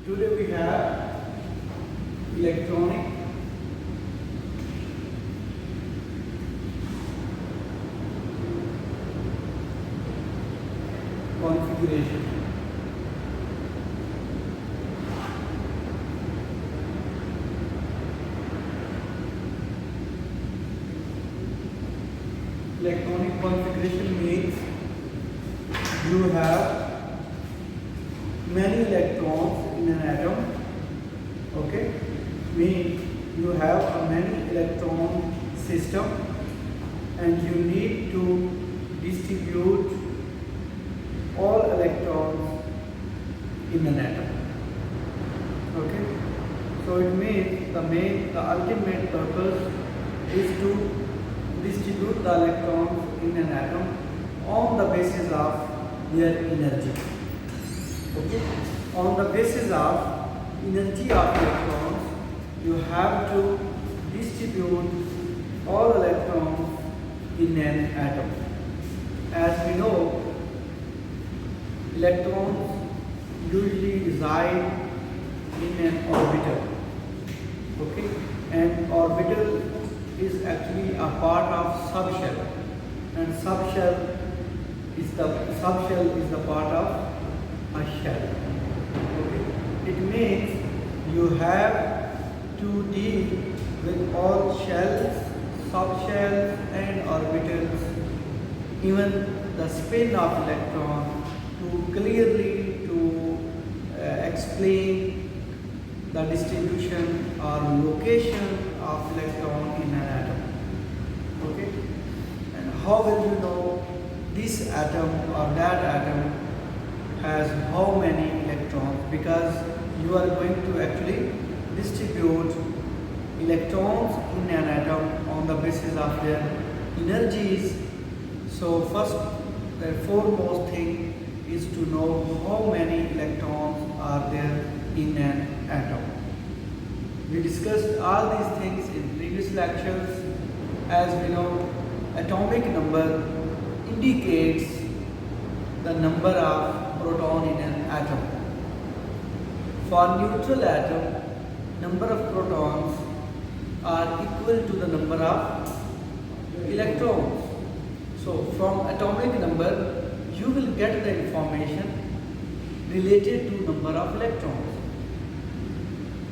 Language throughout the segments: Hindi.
Today we have electronic configuration. Electronic configuration means you have many electrons in an atom. Okay, means you have a many electron system and you need to distribute all electrons in an atom. Okay, so it means the ultimate purpose is to distribute the electrons in an atom on the basis of their energy. Okay, on the basis of energy of electrons, you have to distribute all electrons in an atom. As we know, electrons usually reside in an orbital. Okay, and orbital is actually a part of subshell, and subshell is the part of a shell. Okay, it means you have to deal with all shells, subshells, and orbitals, even the spin of electron, to clearly explain the distribution or location of electron in an atom. Okay, and how will you know this atom or that atom has how many electrons? Because you are going to actually distribute electrons in an atom on the basis of their energies. So first, the foremost thing is to know how many electrons are there in an atom. We discussed all these things in previous lectures. As we know, atomic number indicates the number of proton in an atom. For neutral atom, number of protons are equal to the number of electrons. So from atomic number, you will get the information related to number of electrons.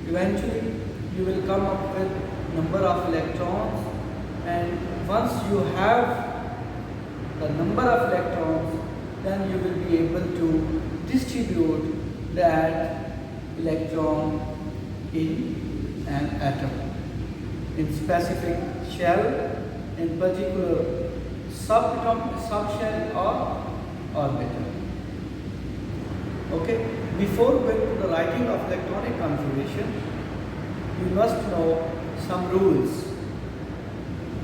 Eventually, you will come up with number of electrons, and once you have the number of electrons, then you will be able to distribute that electron in an atom, in specific shell, in particular subshell or orbital. Okay, before going to the writing of electronic configuration, you must know some rules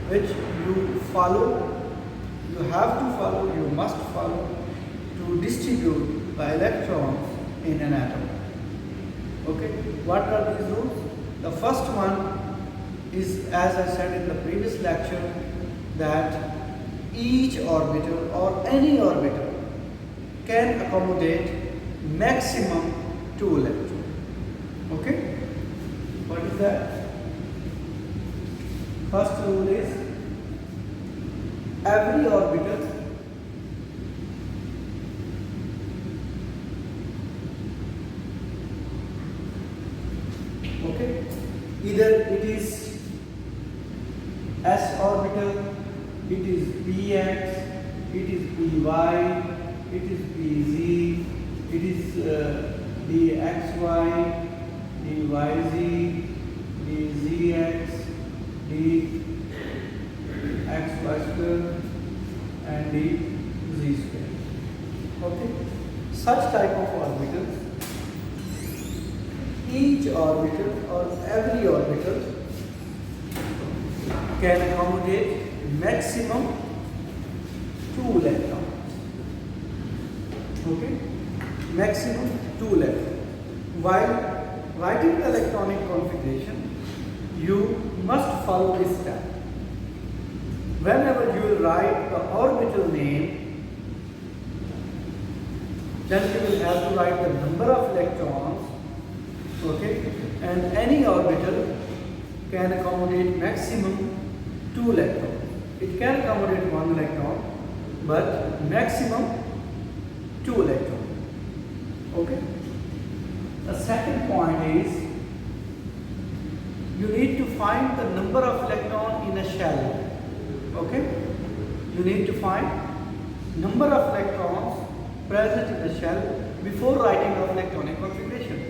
which you follow, you have to follow, you must follow to distribute the electrons in an atom. Okay, what are these rules? The first one is, as I said in the previous lecture, that each orbital or any orbital can accommodate maximum 2 electrons. Okay? What is that? First rule is every orbital either it is s orbital, it is px, it is py, it is pz, it is dxy, dyz, dzx, dxy square, and dz square. Okay, such type of orbitals, each orbital or every orbital can accommodate maximum 2 electrons. Okay, maximum 2 electrons. While writing the electronic configuration, you must follow this step. Whenever you will write the orbital name, then you will have to write the number of electrons Okay, and any orbital can accommodate maximum 2 electrons. It can accommodate 1 electron, but maximum 2 electrons. Okay. The second point is you need to find the number of electrons in a shell. Okay. You need to find number of electrons present in the shell before writing of electronic configuration.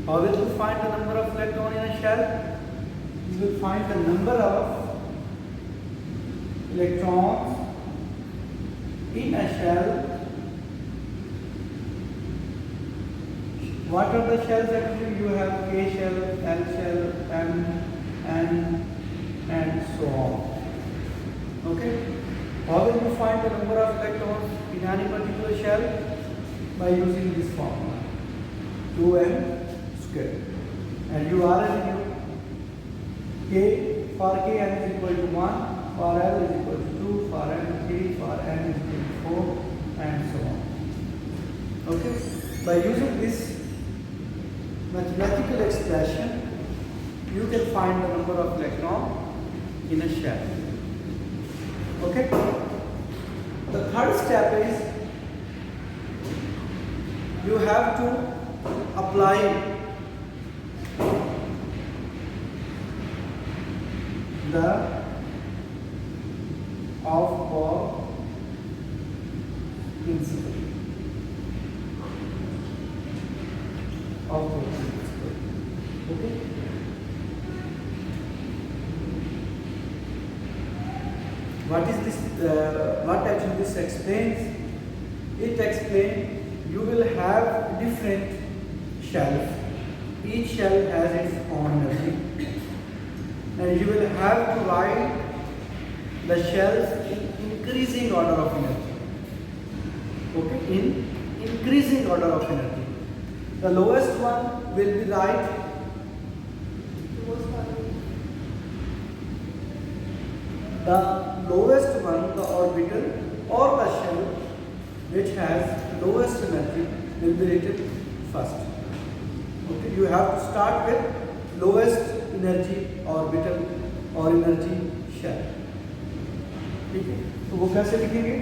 How will you find the number of electrons in a shell? You will find the number of electrons in a shell. What are the shells actually? You have K shell, L shell, M, N, and so on. Okay? How will you find the number of electrons in any particular shell? By using this formula, 2n square. And you already know K, for Kn is equal to 1, for L is equal to 2, for N 3, for N is equal to 4, and so on. Okay? By using this mathematical expression, you can find the number of electrons in a shell. Okay? The third step is you have to apply the off-Bohr principle. Okay? What is this? What actually this explains? It explains you will have different shells. Each shell has its own energy, and you will have to write the shells in increasing order of energy. Okay, in increasing order of energy. The lowest one will be right. The lowest one, the orbital or the shell which has lowest energy will be written first. Okay, you have to start with lowest energy orbital or energy shell. ठीक है, तो वो कैसे लिखेंगे?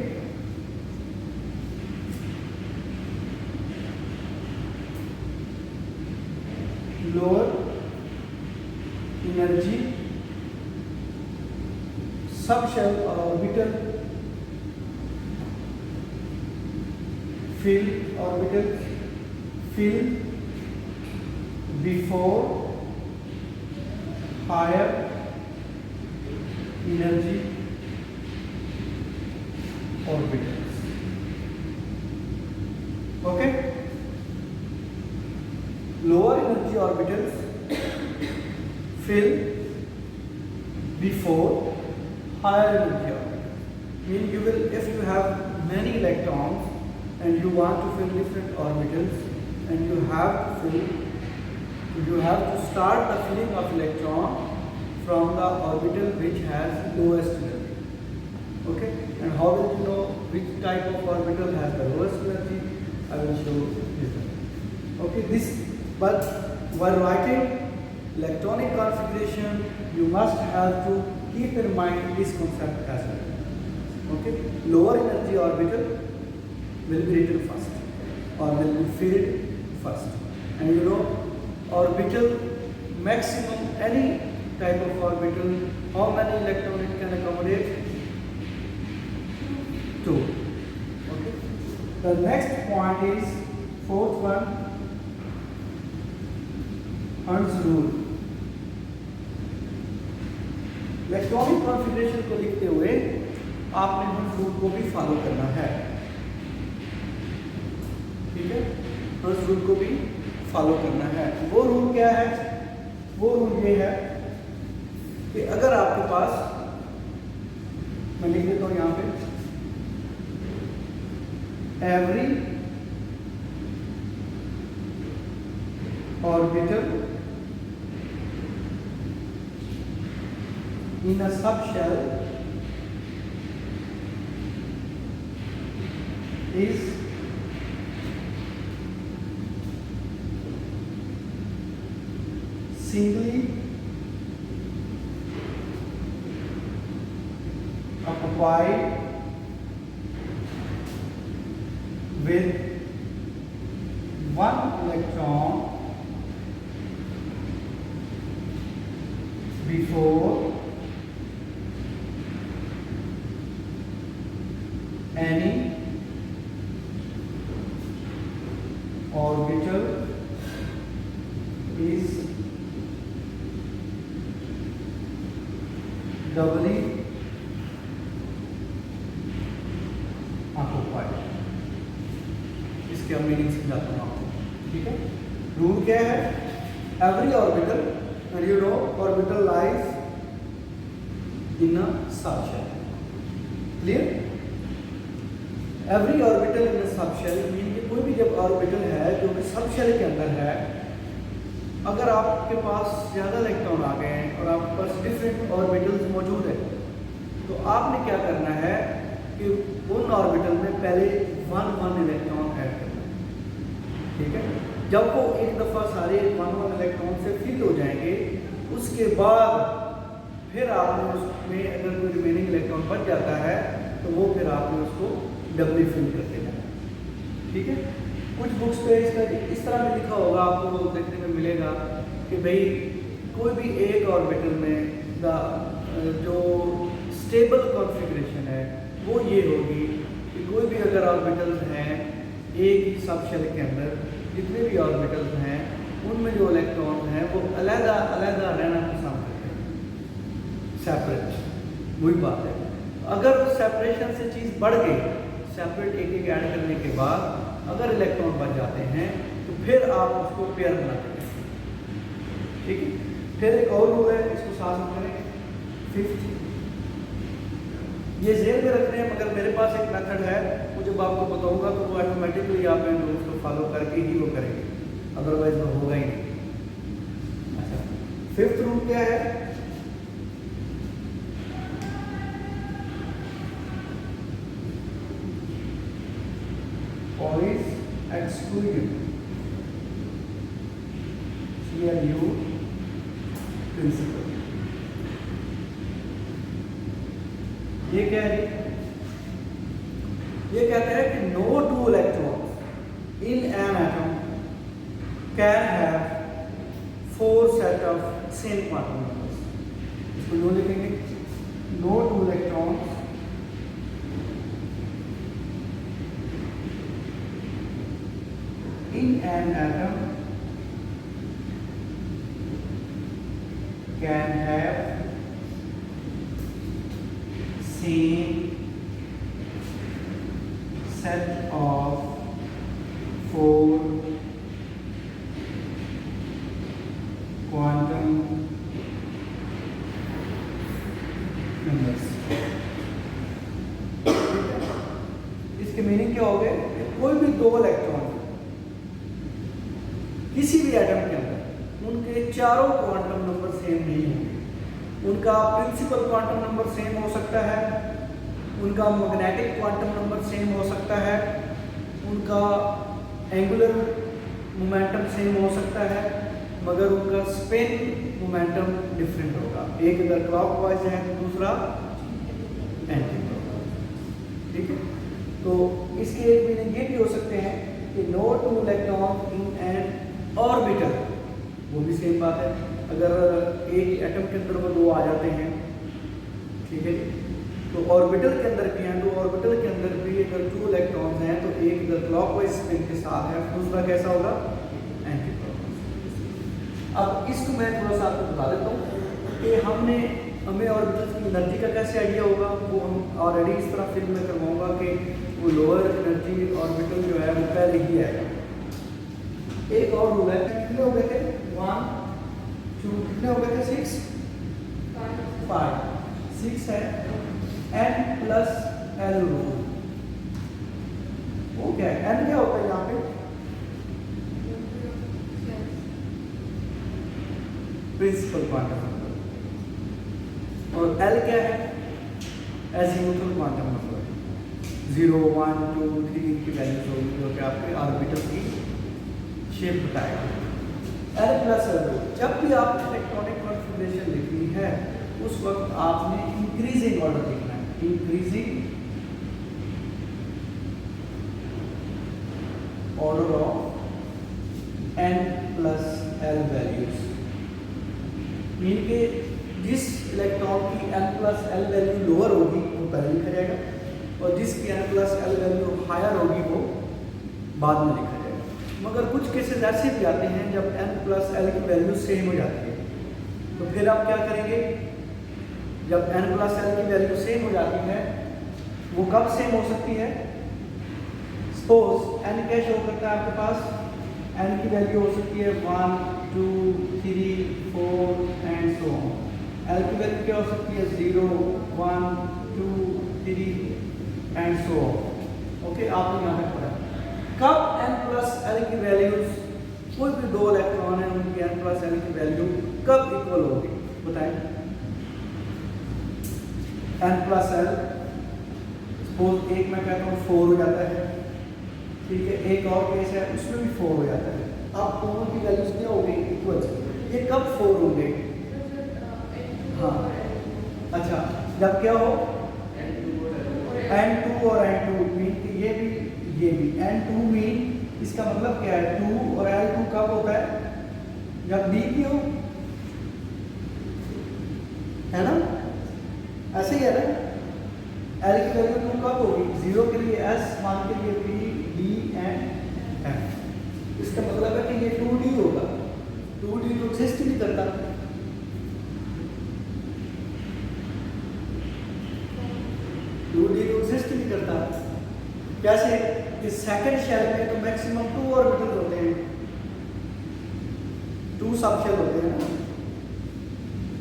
Lower energy subshell or orbital, fill before higher energy orbitals. Okay? Lower energy orbitals fill before higher energy orbital. Meaning you will, if you have many electrons and you want to fill different orbitals, and you have to start the filling of electron from the orbital which has lowest energy. Okay? And how will you know which type of orbital has the lowest energy? I will show this. Okay, but while writing electronic configuration, you must have to keep in mind this concept as well. Okay, lower energy orbital will be written first or will be filled first. And you know, orbital maximum, any type of orbital, how many electrons it can accommodate? 2. Okay. The next point is fourth one, Hund's rule. Electronic configuration को लिखते हुए आपने हंस रूल को भी फॉलो करना है. ठीक है, हंस रूल को भी फॉलो करना है. वो रूल क्या है? वो रूल ये है कि अगर आपके पास, मैं लिख देता हूं यहां पे, every orbital in a subshell is singly occupied with one electron before any orbital is doubly occupied। इसके मीनिंग समझाता हूँ आपको, ठीक है। रूल क्या है? Every orbital, you know, orbital lies in a subshell, clear? Every orbital in subshell mean कि कोई भी जब ऑर्बिटल है जो कि सबशेल के अंदर है, अगर आपके पास ज़्यादा इलेक्ट्रॉन आ गए हैं और आपके पास डिफरेंट ऑर्बिटल्स मौजूद है, तो आपने क्या करना है कि उन ऑर्बिटल में पहले वन इलेक्ट्रॉन ऐड करना है, ठीक है। जब वो एक दफ़ा सारे वन इलेक्ट्रॉन से फिल हो जाएंगे, उसके बाद फिर आपने उसमें अगर कोई रिमेनिंग इलेक्ट्रॉन बच जाता है तो वो फिर आपने उसको डबली फिल करते जाना, ठीक है। कुछ बुक्स पे इसका इस तरह भी लिखा होगा, आपको देखने में मिलेगा कि भाई कोई भी एक ऑर्बिटल में जो स्टेबल कॉन्फ़िगरेशन है वो ये होगी कि कोई भी अगर ऑर्बिटल्स हैं एक ही सबशेल के अंदर, जितने भी ऑर्बिटल्स हैं उनमें जो इलेक्ट्रॉन हैं वो अलग रहना पसंद करते हैं, सेपरेट। वही बात है, अगर सेपरेशन से चीज़ बढ़ गई, सेपरेट एक ऐड करने के बाद अगर इलेक्ट्रॉन बच जाते हैं तो फिर आप उसको पेयर बनाते हैं, ठीक है। फिर एक और रूल है, इसको साथ में करें, फिफ्थ, ये जेल में रखने हैं, मगर मेरे पास एक मेथड है, वो जब आपको बताऊंगा तो वो ऑटोमेटिकली आप इन रूल्स को फॉलो करके ही वो करेंगे, अदरवाइज वो होगा ही नहीं। अच्छा, फिफ्थ रूल क्या है? Always excluded, CLU principle। ये क्या है? ये कहते हैं कि no two electrons in an atom can have 4 set of same quantum numbers। इसको यूँ लिखेंगे, no two electrons in an atom can have same set of 4 quantum numbers। इसके मीनिंग क्या हो गए? कोई भी दो इलेक्ट्रॉन किसी भी एटम के अंदर उनके चारों क्वांटम नंबर सेम नहीं होंगे। उनका प्रिंसिपल क्वांटम नंबर सेम हो सकता है, उनका मैग्नेटिक क्वांटम नंबर सेम हो सकता है, उनका एंगुलर मोमेंटम सेम हो सकता है, मगर उनका स्पिन मोमेंटम डिफरेंट होगा। एक अगर क्लॉकवाइज है तो दूसरा एंटी क्लॉकवाइज, ठीक है। तो इसके एक मीनिंग ये भी हो सकते हैं कि no two electron in an orbital, वो भी सेम बात है। अगर एक एटम के अंदर वो दो आ जाते हैं, ठीक है, तो ऑर्बिटल के अंदर भी हैं, तो ऑर्बिटल के अंदर भी अगर 2 इलेक्ट्रॉन्स हैं तो एक इधर क्लॉकवाइज स्पिन के साथ है, दूसरा कैसा होगा? Anti clockwise. अब इसको मैं थोड़ा सा आपको बता देता हूँ कि हमें ऑर्बिटल्स की एनर्जी का कैसे आइडिया होगा। वो हम ऑलरेडी इस तरह फिल्म में करवाऊंगा कि वो लोअर एनर्जी ऑर्बिटल जो है वो पहले ही आएगा। एक और रूल है, कितने हो गए थे? 1 2 कितने हो गए थे? 6 5 6 है n प्लस l रूल। वो क्या है? n क्या होता है यहाँ पे? Principal quantum number. और l क्या है? Azimuthal quantum number. 0 1 2 3 की वैल्यूज होगी जो कि आपके ऑर्बिटल की शेप बताएगा। L plus L। जब भी आप इलेक्ट्रॉनिक कॉन्फ़िगरेशन लिखनी है उस वक्त आपने इंक्रीजिंग ऑर्डर लिखना है, increasing order of n plus L values. Mean के जिस इलेक्ट्रॉन की n plus L value lower होगी वो पहले लिखा जाएगा, और जिसकी n plus L value higher होगी वो बाद में लिखा जाएगा। मगर कुछ केसेस ऐसे भी आते हैं जब n प्लस L की वैल्यू सेम हो जाती है, तो फिर आप क्या करेंगे? जब n प्लस L की वैल्यू सेम हो जाती है, वो कब सेम हो सकती है? सपोज n क्या शो करता है आपके पास? n की वैल्यू हो सकती है 1 2 3 4 एंड सो ऑन। L की वैल्यू क्या हो सकती है? 0 1 2 3 एंड सो ऑन। ओके, आपने यहाँ तक पढ़ा। कब n प्लस L की वैल्यूज, कोई भी दो इलेक्ट्रॉन है उनकी n प्लस L की वैल्यू कब इक्वल होगी? बताएं। n प्लस L सपोज एक मैं कहता हूँ 4 हो जाता है, ठीक है, एक और केस है उसमें भी 4 हो जाता है। आप दोनों की वैल्यूज क्या हो गई? इक्वल। ये कब 4 होंगे? हाँ, अच्छा, जब क्या हो? n2 और n2 मीन ये भी n2 मीन इसका मतलब क्या है? 2 और L2 कब होता है? जब D की हो, है ना? ऐसे ही है ना? L की वैल्यू 2 कब होगी? 0 के लिए S, 1 के लिए P, D एंड M। इसका मतलब है कि ये 2D होगा। 2D तो एग्जिस्ट नहीं करता। 2D तो एग्जिस्ट नहीं करता। कैसे? इस सेकंड शेल में तो मैक्सिमम 2 ऑर्बिटल होते हैं, 2 सब शेल होते हैं ना,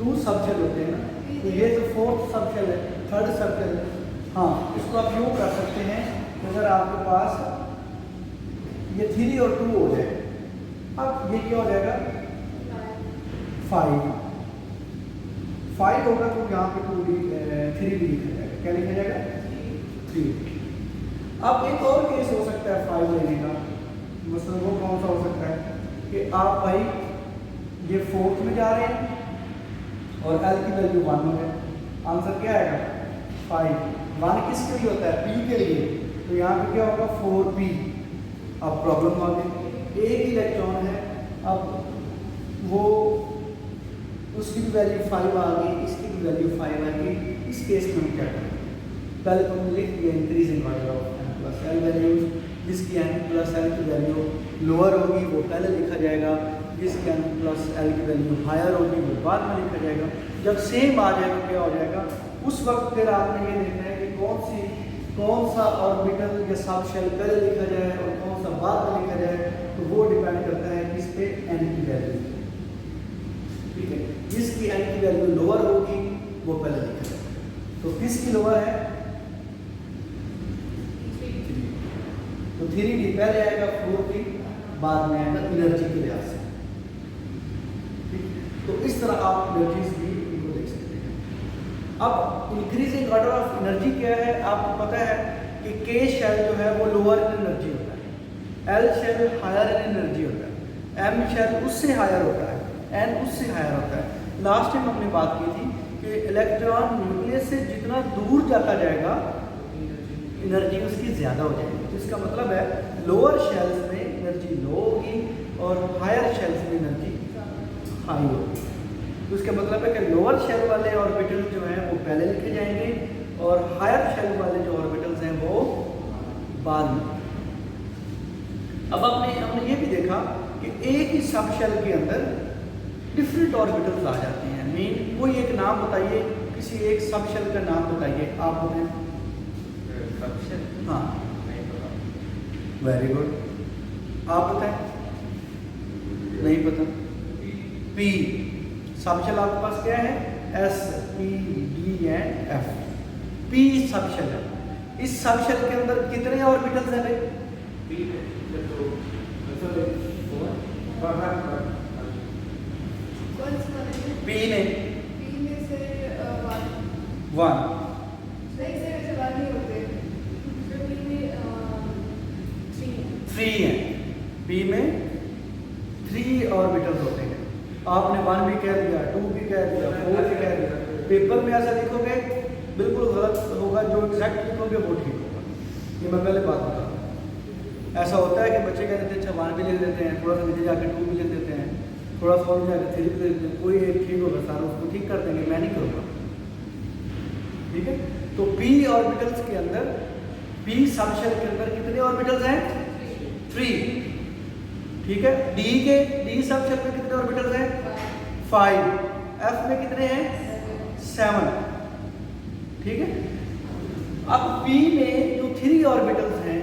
2 सब शेल होते हैं ना। तो ये तो फोर्थ सब शेल है, थर्ड सब शेल है। हाँ, इसको आप यूँ कर सकते हैं, अगर आपके पास ये 3 और 2 हो जाए, अब ये क्या हो जाएगा? 5 होगा तो यहाँ पे 3 भी लिखा जाएगा। क्या लिखा जाएगा? 3। अब एक और केस हो सकता है 5 लेने का, मतलब वो कौन सा हो सकता है कि आप भाई ये फोर्थ में जा रहे हैं और L की वैल्यू 1 है। आंसर क्या आएगा? 5। 1 किसके लिए होता है? P के लिए। तो यहाँ पे क्या होगा? 4P। अब प्रॉब्लम आ गई, एक इलेक्ट्रॉन है, अब वो उसकी भी वैल्यू 5 आ गई, इसकी भी वैल्यू 5 आ गई। इस केस में हम क्या करें? पहले तो हमने लिख दिया increasing order of n plus L values. जिसकी n प्लस L की वैल्यू लोअर होगी वो पहले लिखा जाएगा, जिसकी n प्लस L की वैल्यू हायर होगी वो बाद में लिखा जाएगा। जब सेम आ जाएगा क्या हो जाएगा? उस वक्त फिर आपने ये देखना है कि कौन सा ऑर्बिटल या सब शेल पहले लिखा जाए और कौन सा बाद में लिखा जाए। तो वो डिपेंड करता है किस पे? n की वैल्यू। ठीक है, जिसकी n की वैल्यू लोअर होगी वो पहले लिखा जाएगा। तो किसकी लोअर है? तो 3D पहले आएगा, 4P बाद में आएगा, एनर्जी के लिहाज से। तो इस तरह आप एनर्जीज भी इनको देख सकते हैं। अब इंक्रीजिंग ऑर्डर ऑफ एनर्जी क्या है? आपको पता है कि K शेल जो है वो लोअर इन एनर्जी होता है, L shell higher in energy होता है, M शेल उससे हायर होता है, N उससे हायर होता है। लास्ट टाइम हमने बात की थी कि इलेक्ट्रॉन न्यूक्लियस से जितना दूर जाता जाएगा एनर्जी उसकी ज़्यादा हो जाएगी। तो इसका मतलब है लोअर शेल्स में एनर्जी लो होगी और हायर शेल्स में एनर्जी हाई होगी। तो इसका मतलब है कि लोअर शेल वाले ऑर्बिटल जो हैं वो पहले लिखे जाएंगे और हायर शेल वाले जो ऑर्बिटल्स हैं वो बाद में। अब हमने ये भी देखा कि एक ही सब शेल के अंदर डिफरेंट ऑर्बिटल्स आ जाते हैं। मीन कोई एक नाम बताइए, किसी एक सब शेल का नाम बताइए। आप बताएं। हाँ, वेरी गुड। आप बताएं। नहीं पता? P सब शेल आपके पास क्या है? S, P, D and F। P subshell है। इस सब शेल के अंदर कितने ऑर्बिटल्स हैं भाई? P में से 1 3 है, P में 3 ऑर्बिटल्स होते हैं। आपने 1 भी कह दिया, 2 भी कह दिया, 4 भी कह दिया, पेपर में ऐसा लिखोगे बिल्कुल गलत होगा, जो एग्जैक्ट लिखोगे वो ठीक होगा। ये मैं पहले बात बता रहा हूँ। ऐसा होता है कि बच्चे कह देते हैं अच्छा 1 भी लिख देते हैं, थोड़ा सा नीचे जाकर 2 भी लिख देते हैं, थोड़ा सा और जाकर 3 भी लिख देते हैं, कोई एक ठीक होगा सारा उसको ठीक कर देंगे, मैं नहीं करूँगा। ठीक है, तो p ऑर्बिटल्स के अंदर, p सबशेल के अंदर कितने ऑर्बिटल्स हैं? 3। ठीक है, d सबशेल में कितने ऑर्बिटल्स हैं? 5। f में कितने हैं? 7। ठीक है, अब p में जो 3 ऑर्बिटल्स हैं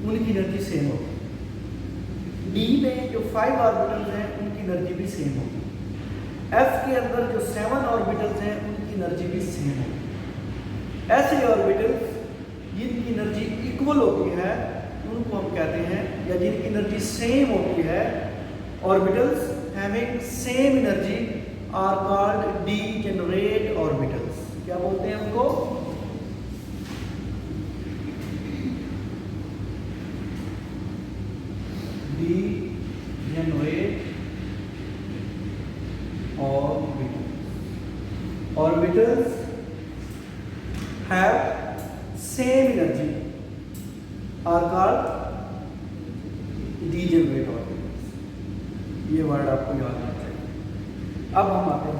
उनकी एनर्जी सेम होगी, d में जो 5 ऑर्बिटल्स हैं उनकी एनर्जी भी सेम होगी, f के अंदर जो 7 ऑर्बिटल्स हैं उनकी एनर्जी भी सेम होगी। ऐसे ऑर्बिटल्स जिनकी एनर्जी इक्वल होती है उनको हम कहते हैं, या जिनकी एनर्जी सेम होती है, orbitals having same energy are called degenerate orbitals. क्या बोलते हैं उनको? Degenerate orbitals have same energy are called degenerate orbitals। ये वर्ड आपको याद रखना चाहिए। अब हम आते हैं,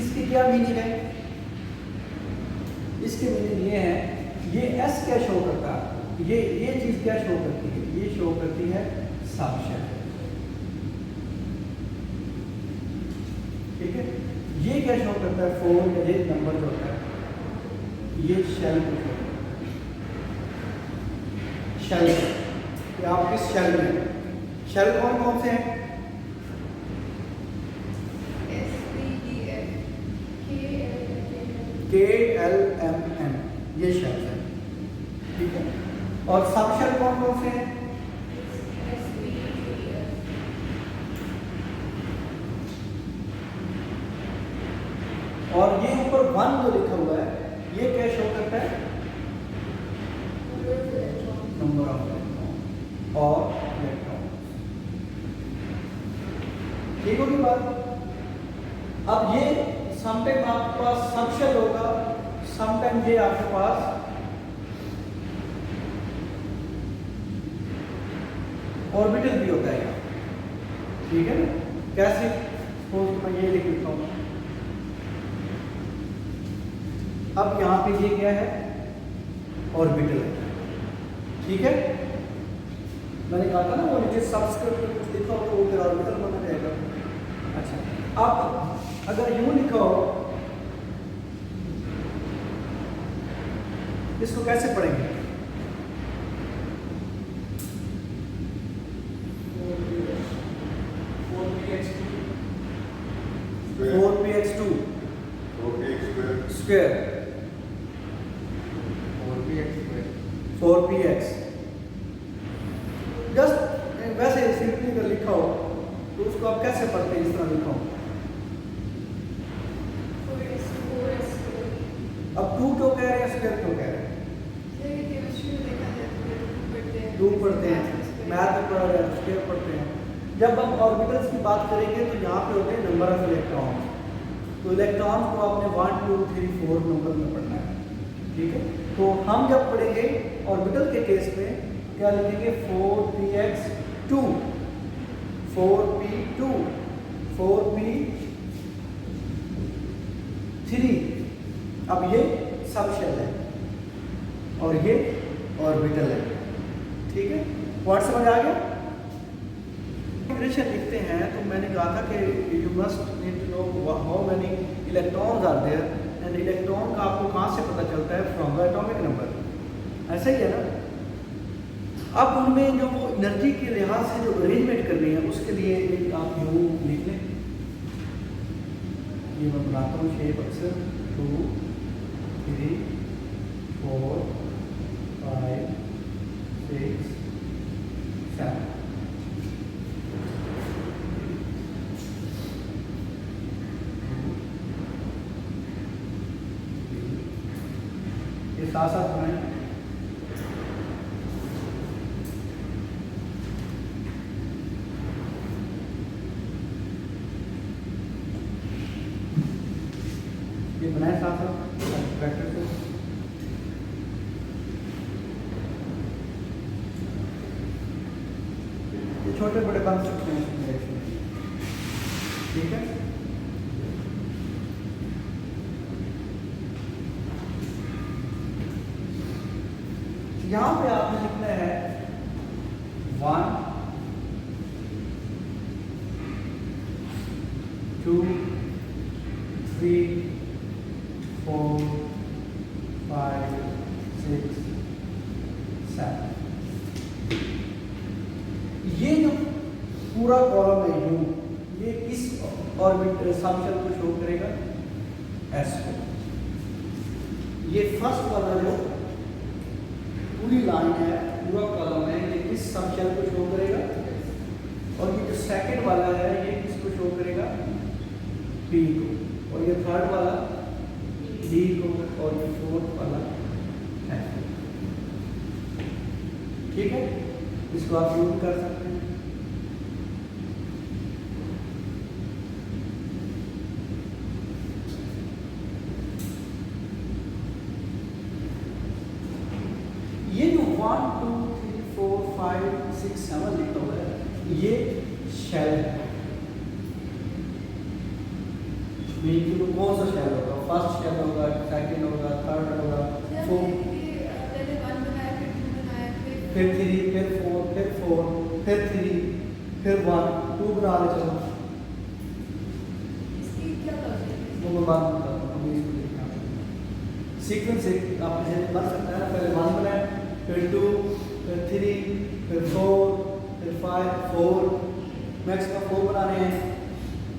इसकी क्या मीनिंग है? इसकी मीनिंग ये है, ये S क्या शो करता है, ये चीज क्या शो करती है? ये शो करती है सबशेल। ठीक है, ये क्या शो करता है? 4 या ये नंबर जो होता है ये शेल को शो करता है। शेल कि आप किस शेल में, शेल कौन कौन से हैं? KLMN, ये शेल है। ठीक है, और सब शेल कौन कौन से हैं? और ये ऊपर 1 जो लिखा हुआ है ये क्या शो करता है? नंबर ऑफ इलेक्ट्रॉन और इलेक्ट्रॉन। ठीक होगी बात? अब ये समटाइम आपके पास सबशेल होगा, समटाइम ये आपके पास ऑर्बिटल भी होता है। ठीक है ना? कैसे? मैं ये लिख देता हूँ। अब यहाँ पे ये क्या है? ऑर्बिटल है। ठीक है, मैंने कहा था ना वो नीचे सबस्क्रिप्ट लिखा हो तो फिर ऑर्बिटल बना जाएगा। अच्छा, अब अगर यूं लिखा हो, इसको कैसे पढ़ेंगे? Square 4px। जस्ट वैसे सिंपली अगर लिखा हो तो उसको आप कैसे पढ़ते हैं? इस तरह लिखा हो। अब 2 क्यों कह रहे हैं, स्क्वायर क्यों कह रहे हैं? 2 पढ़ते हैं, मैथ में पढ़ा जाए स्क्वायर पढ़ते हैं। जब हम ऑर्बिटल्स की बात करेंगे तो यहाँ पे होते हैं नंबर ऑफ इलेक्ट्रॉन। तो इलेक्ट्रॉन को आपने 1 2 3 4 नंबर में पढ़ना है। ठीक है, तो हम जब पढ़ेंगे ऑर्बिटल के केस में क्या लिखेंगे? 4px2, 4p2, 4p3। अब ये सबशेल है और ये ऑर्बिटल है। ठीक है, वर्ड समझ आ गया? कॉन्फ़िगरेशन लिखते हैं तो मैंने कहा था कि you must need to know how many electrons are there, and electron का आपको कहाँ से पता चलता है? From the atomic number. ऐसा ही है ना? अब उनमें जो वो एनर्जी के लिहाज से जो अरेंजमेंट करनी है उसके लिए एक आप यू लिख लें। ये मैं बनाता हूँ शेप अक्सर 2 3 4 5 6 7। ये साथ साथ बनाएं। छोटे बड़े बन सकते हैं इसमें रिएक्शन, ठीक है। यहाँ पे आपने लिखना है 1 2 3 4 5 6 7। ये जो पूरा कॉलम है यू, ये किस ऑर्बिट सबशेल को शो करेगा? एस को। ये फर्स्ट वाला जो पूरी लाइन है, पूरा कॉलम है, ये किस सबशेल को शो करेगा? और ये जो सेकंड वाला है ये किसको शो करेगा? पी को। और ये थर्ड वाला डी को, और ये फोर्थ वाला एफ। ठीक है, इसको आप यूज कर सकते हैं। ये जो 1 2 3 4 5 6 7 लिखा हुआ है, ये शेल है। तो कौन सा शेल होगा? फर्स्ट शेल होगा, सेकंड होगा, थर्ड होगा, फोर्थ, फिर 3, फिर 4, फिर 4, फिर 3, फिर 1 2 बना ले। चलो वो मैं बात में बताता हूँ, इसको देखना सीक्वेंस से आप जैसे बन सकता है। पहले 1 बनाए, फिर 2, फिर 3, फिर 4, फिर 5 4 मैक्सिमम 4 बनाने हैं,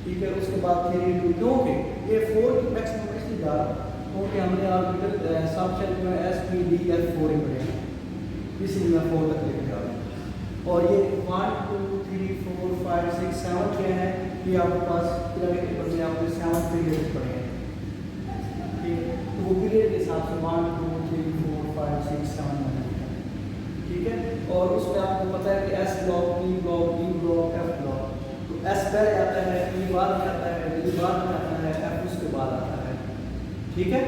ठीक है। उसके बाद 3 2, क्योंकि ये 4 की मैक्सिमम इसलिए जा रहा है क्योंकि हमने ऑर्बिटल सबशेल में एस पी डी एफ 4 ही पढ़े हैं, इसलिए मैं 4 तक लेके जा रहा हूँ। और ये 1 2 3 4 5 6 7 क्या है, ये आपके पास पिरामिड पेपर में आपने 7 पीरियड पढ़े हैं, ठीक है। तो वो पीरियड के हिसाब से 1 2 3 4 5 6 7 बना, ठीक है। और उसमें आपको पता है कि S block, P block, D block, F block. तो एस पहले आता है, पी बाद में आता है, डी बाद में आता है, एफ उसके बाद आता है, ठीक है।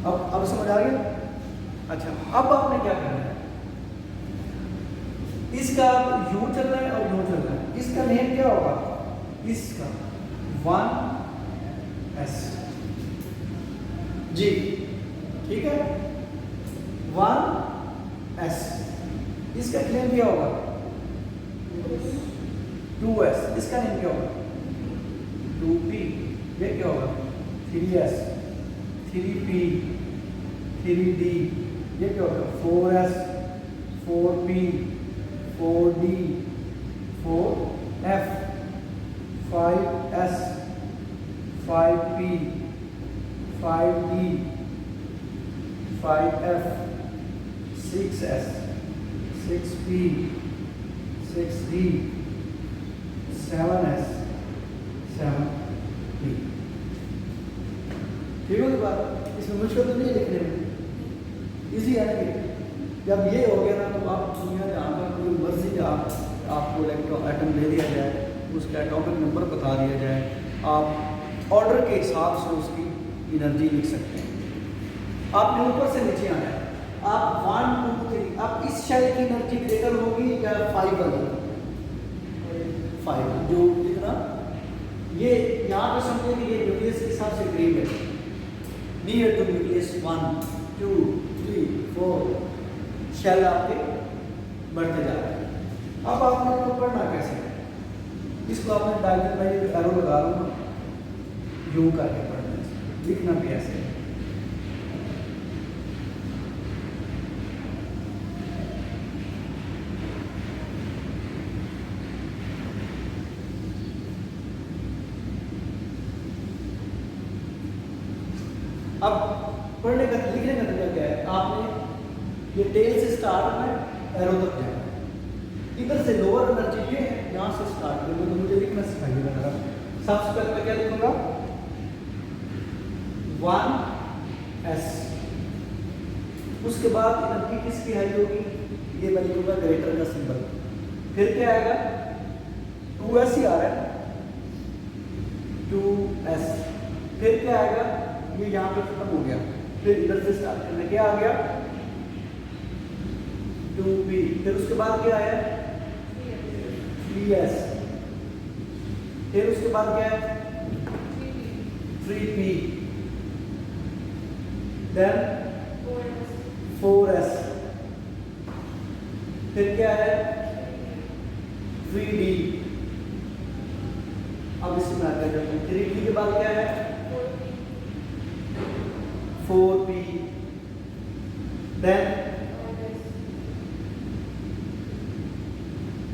अब समझ आ गया? अच्छा, अब आपने क्या करना है, इसका यूं चलना है और यूं चलना है। इसका नेम क्या होगा? इसका 1s जी, ठीक है। 1s। इसका नेम क्या होगा? 2s। इसका नेम क्या होगा? 2p। ये क्या होगा? 3s 3p 3d। ये क्या होगा? 4s 4p 4d 4f 5s 5p 5d 5f 6s 6p 6d 7s 7p। ठीक है बात? इसमें मुश्किल तो नहीं लिखने में, इजी है ना। जब ये हो गया ना तो आप दुनिया जहाँ पर कोई मर्जी आपको इलेक्ट्रॉन एटम दे दिया जाए, उसका एटॉमिक नंबर बता दिया जाए, आप ऑर्डर के हिसाब से उसकी एनर्जी लिख सकते हैं। आपने ऊपर से नीचे आना है, आप 1 2 3, अब इस शेल की एनर्जी ग्रेटर होगी या 5 वाली? 5 जो लिखना, ये यहाँ पे समझे कि ये न्यूक्लियस के हिसाब से करीब है, नियर टू न्यूक्लियस 1 2 3 4 शेल आपके बढ़ते जा रहे हैं। अब आपने इसको पढ़ना कैसे है? इसको आपने डायग्राम में एरो लगा लो, यूं करके पढ़ना है, लिखना भी ऐसे है। अब पढ़ने का लिखने का तरीका क्या है? आपने ये टेल से स्टार्ट करना है, एरो तक जाना है। इधर से लोअर एनर्जी ये है, यहाँ से स्टार्ट करेंगे। तो मुझे लिखना सिखाइएगा। सबसे पहले मैं क्या लिखूंगा? 1s। उसके बाद एनर्जी किसकी हाई होगी? ये मैं लिखूंगा ग्रेटर का सिंबल। फिर क्या आएगा? 2s ही आ रहा है, 2s। फिर क्या आएगा? ये यहाँ पे खत्म हो गया, फिर इधर से स्टार्ट करना, क्या आ गया? 2p। फिर उसके बाद क्या आया? PS। फिर उसके बाद क्या है 3P, देन 4S, फिर क्या है 3D। अब इससे मैं आगे जाता हूँ। 3D के बाद क्या है 4P, देन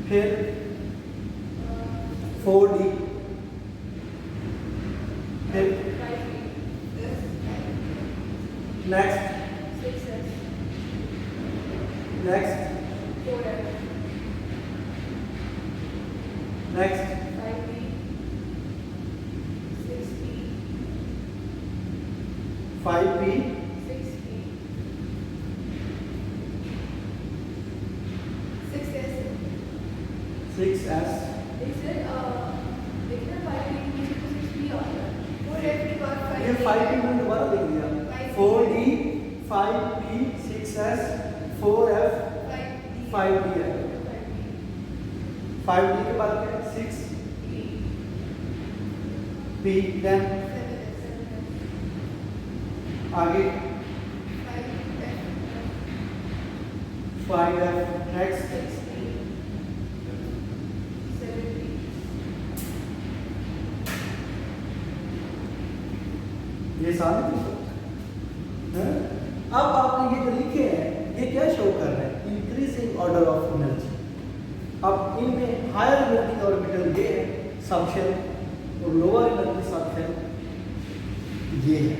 फिर 4D, फिर next next next 5P, 6S, ये 5P में दोबारा लिख दिया। 4D, 5P, 6S, 4F, 5D है। 5D के बाद क्या है 6P, देन आगे 5F, नेक्स्ट ये सारे हैं। अब आपने ये जो लिखे हैं ये क्या शो कर रहे हैं इंक्रीजिंग ऑर्डर ऑफ एनर्जी। अब इनमें हायर एनर्जी ऑर्बिटल ये है सबशेल और लोअर एनर्जी सबशेल ये है।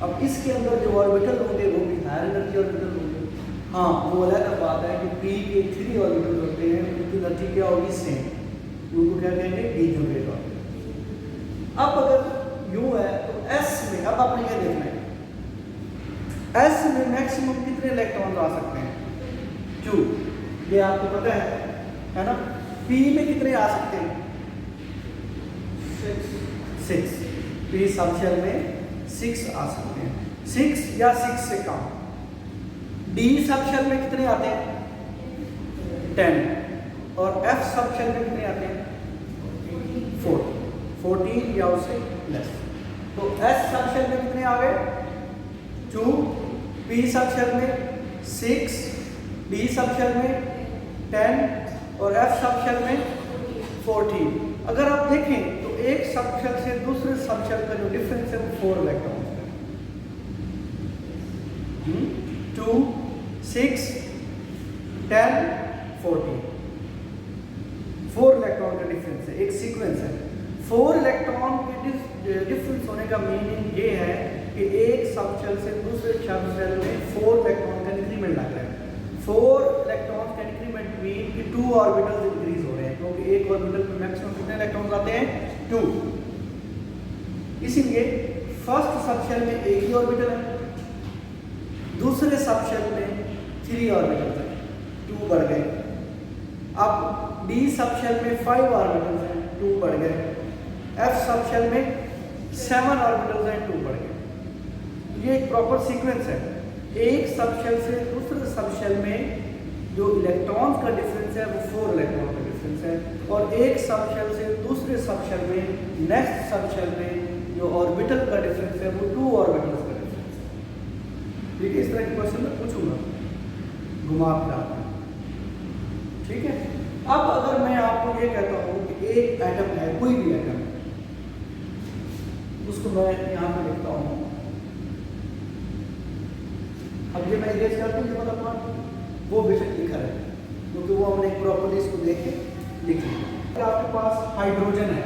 अब इसके अंदर जो ऑर्बिटल होंगे वो भी हायर एनर्जी ऑर्बिटल होंगे। हाँ वो अलग बात है कि पी के 3 ऑर्बिटल होते हैं उनकी एनर्जी क्या होगी सेम, उनको क्या कहेंगे डीजोगेट ऑर्बिटल। अब अगर यूं है तो एस में अब आपने क्या देखना है एस में मैक्सिमम कितने इलेक्ट्रॉन आ सकते हैं 2, ये आपको पता है ना। पी में कितने आ सकते हैं 6, पी सबशेल में 6 आ सकते हैं, 6 या 6 से कम। डी सबशेल में कितने आते हैं 10 और एफ सबशेल में कितने आते हैं 14 या उससे लेस। तो एस सबशेल में कितने आ गए 2, पी सबशेल में 6, डी सबशेल में 10 और एफ सबशेल में 14। अगर आप देखें तो एक सबशेल से दूसरे सबशेल का जो डिफरेंस है वो 4 इलेक्ट्रॉन है। 2, 6, 10, 14, 4 इलेक्ट्रॉन का डिफरेंस है, एक सीक्वेंस है। 4 इलेक्ट्रॉन के डिफरेंस होने का मीनिंग ये है कि एक सबशेल से दूसरे सबशेल में 4 इलेक्ट्रॉन का इंक्रीमेंट लग रहा है। 4 इलेक्ट्रॉन का इंक्रीमेंट मीन कि 2 ऑर्बिटल्स इंक्रीज हो रहे हैं, क्योंकि एक ऑर्बिटल में मैक्सिमम कितने इलेक्ट्रॉन आते हैं 2। इसीलिए फर्स्ट सबशेल में एक ही ऑर्बिटल है, दूसरे सबशेल में 3 ऑर्बिटल्स हैं, 2 बढ़ गए। अब डी सबशेल में 5 ऑर्बिटल्स हैं, 2 बढ़ गए। एफ सबशेल में 7 ऑर्बिटल्स हैं, 2 बढ़ गए। ये एक प्रॉपर सीक्वेंस है। एक सबशेल से दूसरे सबशेल में जो इलेक्ट्रॉन का डिफरेंस है वो 4 इलेक्ट्रॉन का डिफरेंस है, और एक सबशेल से दूसरे सबशेल में नेक्स्ट सबशेल में जो ऑर्बिटल का डिफरेंस है वो 2 ऑर्बिटल्स का डिफरेंस है। ठीक है, इस तरह के क्वेश्चन मैं पूछूंगा घुमा फिरा। ठीक है, अब अगर मैं आपको ये कहता हूँ कि एक एटम है, कोई भी एटम, उसको मैं यहाँ पे लिखता हूँ। अब ये मैं इरेज करता हूँ, मतलब वो बेशक लिखा है क्योंकि वो हमने प्रॉपर्ली इसको देख के लिख लिया। अगर आपके पास हाइड्रोजन है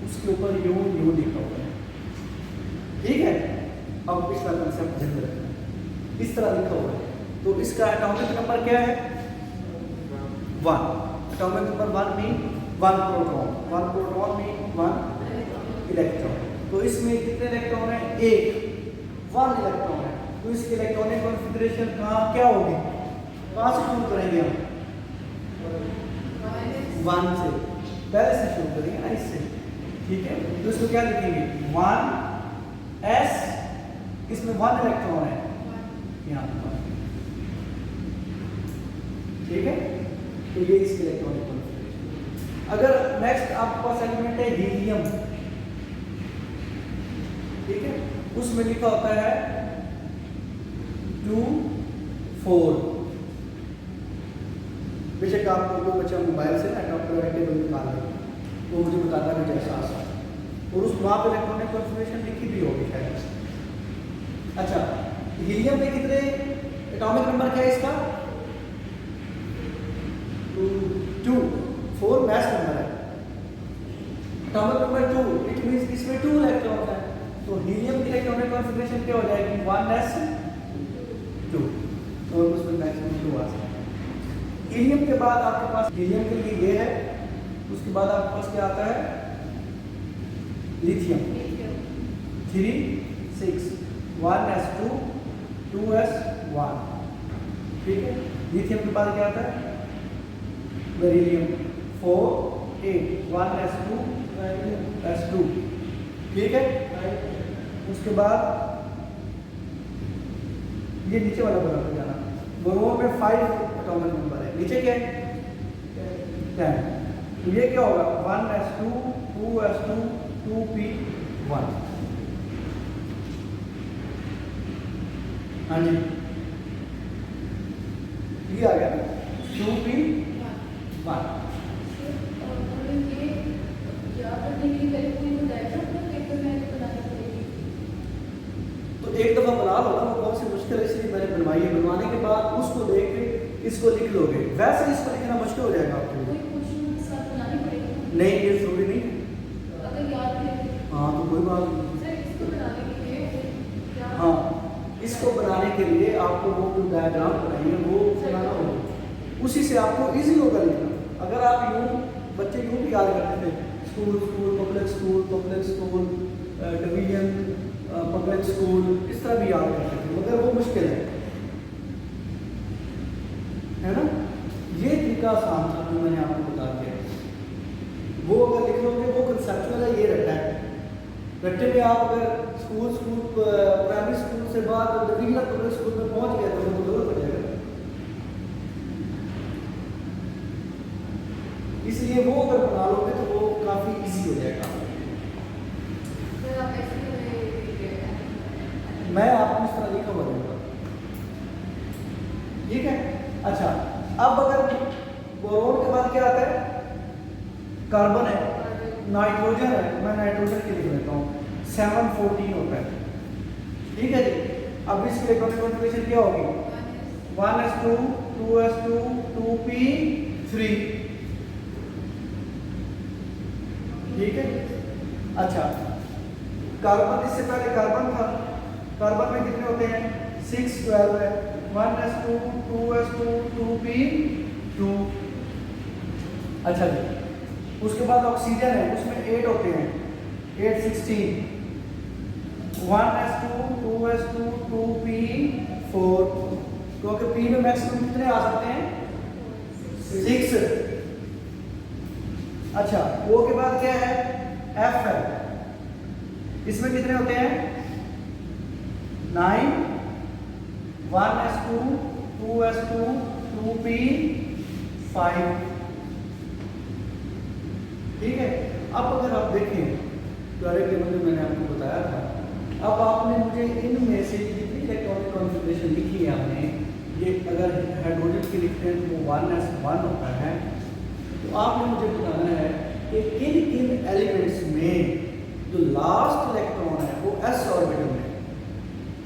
उसके ऊपर यू लिखा हुआ है, ठीक है। अब इसका कंसेप्ट ध्यान रखना, इस तरह लिखा हुआ है तो इसका एटॉमिक नंबर क्या है 1। Atomic number 1 mean 1 proton, 1 proton mean 1 electron. तो इसमें कितने इलेक्ट्रॉन है 1 इलेक्ट्रॉन है। तो इसकी इलेक्ट्रॉनिक कॉन्फ़िगरेशन कहाँ क्या होगी, कहाँ से शुरू करेंगे हम 1 से, पहले से शुरू करेंगे ना इससे, ठीक है। तो इसको क्या लिखेंगे 1s, इसमें 1 इलेक्ट्रॉन है यहाँ पर, ठीक है। तो ये इसकी इलेक्ट्रॉनिक कॉन्फ़िगरेशन। अगर नेक्स्ट आपके पास एलिमेंट है हीलियम, ठीक है, उसमें लिखा होता है 2 4। बेशक आपको कोई बच्चा मोबाइल से ना डॉक्टर टेबल निकाल ले वो मुझे बताता है जैसा आसान, और उस वहाँ पे इलेक्ट्रॉनिक कॉन्फ़िगरेशन लिखी भी होगी शायद। अच्छा, हीलियम में कितने एटॉमिक नंबर क्या है इसका? 2 4 मैस नंबर है, एटॉमिक नंबर 2, इट मींस इसमें 2 इलेक्ट्रॉन है, तो हीलियम की इलेक्ट्रॉनिक कॉन्फ़िगरेशन क्या हो जाएगी? 1s2, और उसमें मैक्सिमम 2 आ सकता है। हीलियम के बाद आपके पास हीलियम के लिए ये है, उसके बाद आपके पास क्या आता है? लिथियम 3 6 1s2 2s1, ठीक है। लिथियम के बाद क्या आता है? बेरिलियम 4 8 1s2 s2, ठीक है। उसके बाद ये नीचे वाला बराबर जाना, बोरोन में 5 एटॉमिक नंबर है, नीचे क्या है? 10, तो ये क्या होगा? 1s2 2s2 2p1। हाँ जी, ये आ गया 2p1। तो एक दफा बना लो ना, वो बहुत सी मुश्किल है इसलिए मैंने बनवाई है। बनवाने के बाद उसको देख के इसको लिख लोगे, वैसे इसको लिखना मुश्किल हो जाएगा आपके लिए। नहीं, ये जरूरी नहीं है। हाँ तो कोई बात नहीं। हाँ, इसको बनाने के लिए आपको वो जो डायग्राम बनाइए वो बनाना होगा, उसी से आपको इजी होगा लिखना। अगर आप यूँ बच्चे यूँ भी याद करते थे, school school public school division public school, इस तरह भी याद करते थे, मगर वो मुश्किल है ना। ये तरीका आसान था जो मैंने आपको बता दिया, वो अगर लिख लोगे वो कंसेप्चुअल है, ये रट्टा है। रट्टे में आप अगर स्कूल प्राइमरी स्कूल से बाद डिवीजनल पब्लिक स्कूल में पहुंच गए तो वो जरूर पड़ जाएगा। इसलिए वो अगर बना लोगे तो वो काफ़ी इजी हो जाएगा। मैं आपको इस तरह लिखा हुआ दूंगा, ठीक है। अच्छा, अब अगर बोरोन के बाद क्या आता है? कार्बन है, नाइट्रोजन है, मैं नाइट्रोजन के लिख लेता हूँ 714 होता है, ठीक है जी। अब इसकी इलेक्ट्रॉनिक कॉन्फ़िगरेशन क्या होगी? 1s2 2s2 2p3, ठीक है। अच्छा, कार्बन, इससे पहले कार्बन था, कार्बन में कितने होते हैं? 6 12 है, 1s2 2s2 2p2। अच्छा जी, उसके बाद ऑक्सीजन है, उसमें 8 होते हैं, 8 16, 1s2 2s2 2p4, क्योंकि p में मैक्सिमम कितने आ सकते हैं? 6। अच्छा, O के बाद क्या है? F है, इसमें कितने होते हैं? 9 1s2 2s2 2p5, ठीक है। अब अगर आप देखें डायरेक्ट टेबल में मैंने आपको बताया था, अब आपने मुझे इनमें से जितनी इलेक्ट्रॉनिक कॉन्फ़िगरेशन लिखी है आपने, ये अगर हाइड्रोजन की लिखते हैं तो वो 1s1 होता है, तो आपने मुझे बताना है कि किन किन एलिमेंट्स में जो लास्ट इलेक्ट्रॉन है वो s ऑर्बिटल में,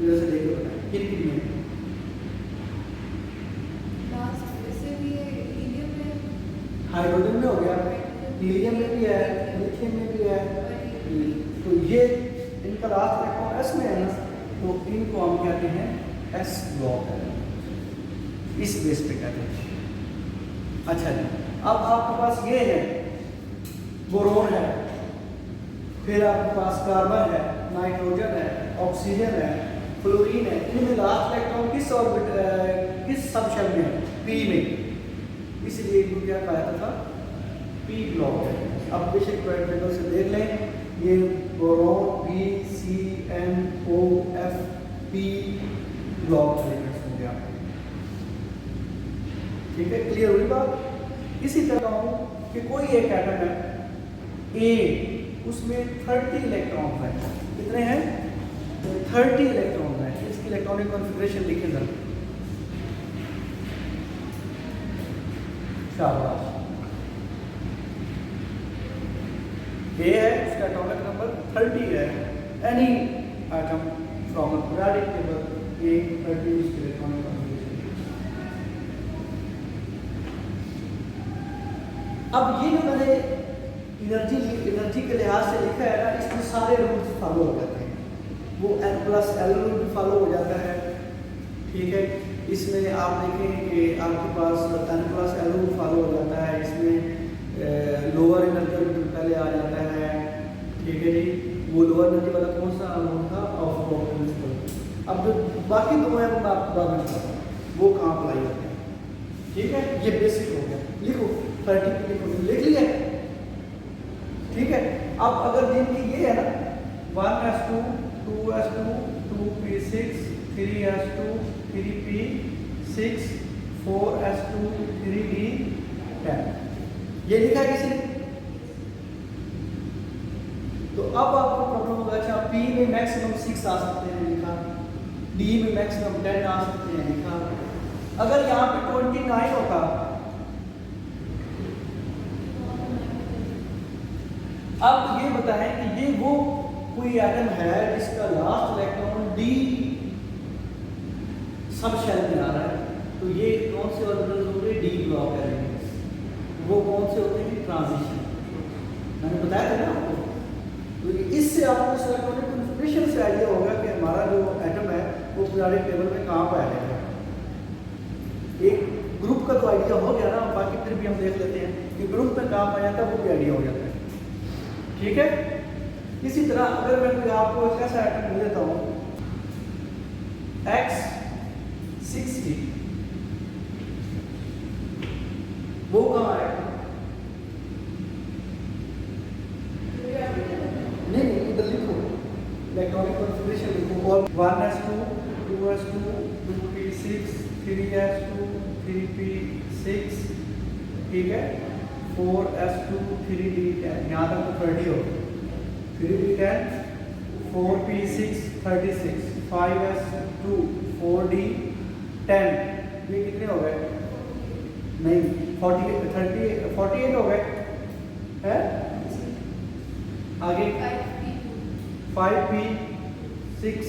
इधर से देखकर बताएं किन किन में। हाइड्रोजन में हो गया, हीलियम में भी है, लिथियम में भी है, तो ये इनका लास्ट इलेक्ट्रॉन s में है ना, तो इनको हम कहते हैं s ब्लॉक है, इस बेस पे कहते हैं। अच्छा जी, अब आपके पास ये है बोरोन है, फिर आपके पास कार्बन है, नाइट्रोजन है, ऑक्सीजन है, फ्लोरीन है, इनमें लास्ट इलेक्ट्रॉन किस ऑर्बिट किस सबशेल में है? p में, इसलिए इनको क्या कहा था? p ब्लॉक है। अब बेशक टेबल से देख लें, ये boron BCNOF p block elements हो गया, ठीक है। क्लियर हुई बात? इसी तरह कि कोई एक एटम है ए, उसमें 30 इलेक्ट्रॉन है। कितने हैं? 30 इलेक्ट्रॉन है। इसकी इलेक्ट्रॉनिक कॉन्फ़िगरेशन लिखें जरा। शाबाश। ए है, उसका एटॉमिक नंबर 30 है। Any atom from the periodic table a 30 इसकी इलेक्ट्रॉनिक कॉन्फ़िगरेशन। अब ये जो मैंने एनर्जी के लिहाज से लिखा है ना, इसमें सारे रूल्स फॉलो हो जाते हैं। वो n+l रूल भी फॉलो हो जाता है, ठीक है। इसमें आप देखें कि आपके पास n+l रूल फॉलो हो जाता है। इसमें लोअर एनर्जी पहले आ जाता है, ठीक है जी। वो लोअर एनर्जी वाला कौन सा रूल था? Aufbau principle. अब जो बाकी दो हैं मैं आपको बाद में बताऊँ वो कहाँ अप्लाई होते हैं, ठीक है। ये बेसिक हो गया। लिखो 30 लिखो, लिख लिया, ठीक है। अब अगर दिन की ये है ना 1s2 2s2 2p6 3s2 3p6 4s2 3d10, ये लिखा है किसी ने? तो अब आपको प्रॉब्लम होगा, अच्छा p में मैक्सिमम 6 आ सकते हैं लिखा, d में मैक्सिमम 10 आ सकते हैं लिखा। अगर यहाँ पे 29 होता, अब ये बताएं कि ये वो कोई एटम है जिसका last electron d sub shell में आ रहा है, तो ये कौन से ऑर्बिटल्स होंगे? d block elements. वो कौन से होते हैं? ट्रांजिशन। मैंने बताया था ना आपको। तो इससे आपको इस इलेक्ट्रॉनिक कॉन्फ़िगरेशन से आइडिया होगा कि हमारा जो एटम है वो पीरियोडिक टेबल में कहाँ पाया जाएगा। एक ग्रुप का तो आइडिया हो गया ना, बाकी फिर भी हम देख लेते हैं कि ग्रुप में कहाँ पाया जाता है, वो भी आइडिया हो जाता है, ठीक है। इसी तरह अगर मैं कोई आपको ऐसा आइटम दे देता हूँ x60, वो कहाँ है? नहीं, इधर लिखो, इलेक्ट्रॉनिक कॉन्फ़िगरेशन लिखो। और 1s2 2s2 2p6 3s2 3p6, ठीक है, 4s2 3d10, यहाँ तक तो 30 हो। 3d10 4p6 36 5s2 4d10, ये कितने हो गए? नहीं 48 हो गए है। आगे 5p6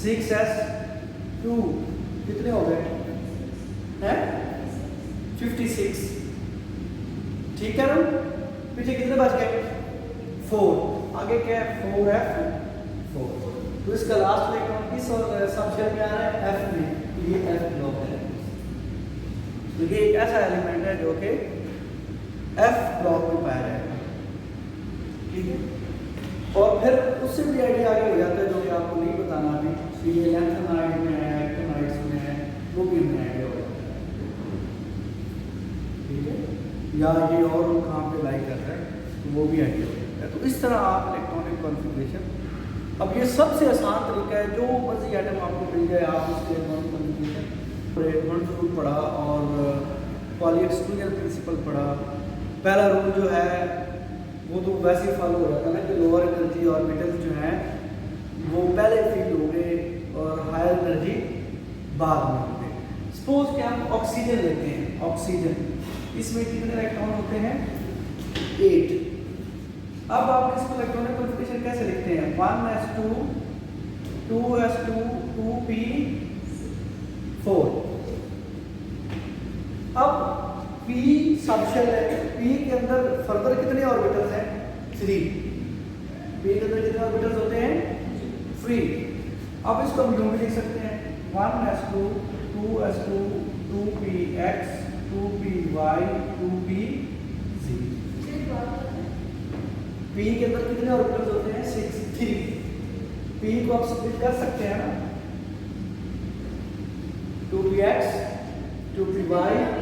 6s2 कितने हो गए हैं? 56, ठीक है ना। पीछे कितने बच गए? 4। आगे क्या है? 4f4। तो इसका लास्ट इलेक्ट्रॉन किस सब शेल में आ रहा है? f में, ये f ब्लॉक है। तो ये एक ऐसा एलिमेंट है जो कि f ब्लॉक में पाया जाएगा, ठीक है। और फिर उससे भी आइडिया आगे हो जाता है जो कि आपको नहीं बताना अभी। ये लैंथेनाइड में है, एक्टिनाइड्स में है, वो भी हमें आइडिया हो जाता है, ठीक है। या ये और कहाँ पे लाई कर रहा है, तो वो भी आइडिया हो जाता है। तो इस तरह आप इलेक्ट्रॉनिक कॉन्फ़िगरेशन, अब ये सबसे आसान तरीका है, जो मर्जी आइटम आपको मिल जाए आप उसके इलेक्ट्रॉनिक कॉन्फ़िगरेशन रूल पढ़ा और पॉली एक्सक्लूजन प्रिंसिपल पढ़ा। पहला रूल जो है वो तो वैसे ही फॉलो हो जाता है ना कि लोअर एनर्जी ऑर्बिटल्स जो हैं वो पहले फील होंगे और हायर एनर्जी बाद में होंगे। सपोज कि हम ऑक्सीजन लेते हैं, ऑक्सीजन, इसमें कितने इलेक्ट्रॉन होते हैं? 8। अब आप इसको इलेक्ट्रॉनिक कॉन्फ़िगरेशन कैसे लिखते हैं? 1s2 2s2 2p4। अब p सबशेल है, p के अंदर फर्दर कितने ऑर्बिटल्स हैं? 3। p के अंदर कितने ऑर्बिटल्स होते हैं? 3। अब इसको हम यूं भी लिख सकते हैं 1s2 2s2 2px 2py 2pz। p के अंदर कितने ऑर्बिटल्स होते हैं? 6 3। p को आप स्प्लिट कर सकते हैं ना, 2px 2py 2pz।